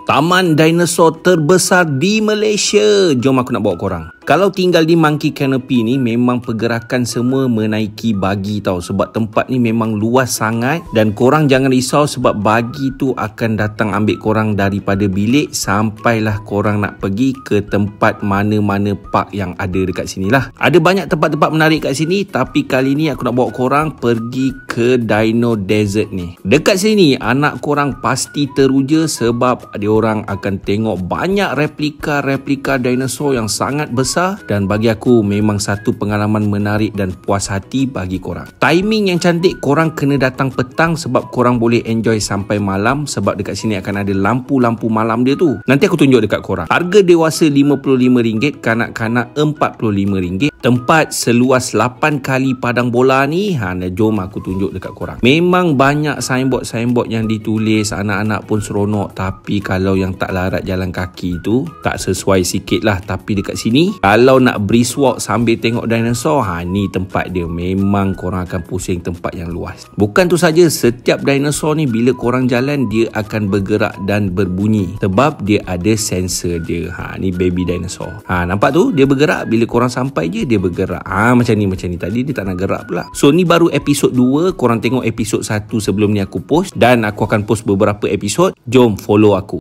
Taman dinosaur terbesar di Malaysia. Jom aku nak bawa korang. Kalau tinggal di Monkey Canopy ni memang pergerakan semua menaiki bagi tau. Sebab tempat ni memang luas sangat. Dan korang jangan risau sebab bagi tu akan datang ambil korang daripada bilik sampailah korang nak pergi ke tempat mana-mana park yang ada dekat sini lah. Ada banyak tempat-tempat menarik kat sini, tapi kali ni aku nak bawa korang pergi ke Dino Desert ni. Dekat sini anak korang pasti teruja sebab dia orang akan tengok banyak replika dinosaur yang sangat besar. Dan bagi aku memang satu pengalaman menarik dan puas hati bagi korang. Timing yang cantik, korang kena datang petang sebab korang boleh enjoy sampai malam. Sebab dekat sini akan ada lampu-lampu malam dia tu. Nanti aku tunjuk dekat korang. Harga dewasa RM55, kanak-kanak RM45. Tempat seluas 8 kali padang bola ni, jom aku tunjuk dekat korang. Memang banyak signboard yang ditulis, anak-anak pun seronok. Tapi kalau yang tak larat jalan kaki tu tak sesuai sikit lah. Tapi dekat sini kalau nak brisk walk sambil tengok dinosaur, ni tempat dia. Memang korang akan pusing, tempat yang luas. Bukan tu saja, setiap dinosaur ni bila korang jalan dia akan bergerak dan berbunyi sebab dia ada sensor dia. Ni baby dinosaur. Nampak tu dia bergerak, bila korang sampai je dia bergerak. Macam ni tadi dia tak nak gerak pula. So ni baru episod 2, korang tengok episod 1 sebelum ni aku post, dan aku akan post beberapa episod. Jom follow aku.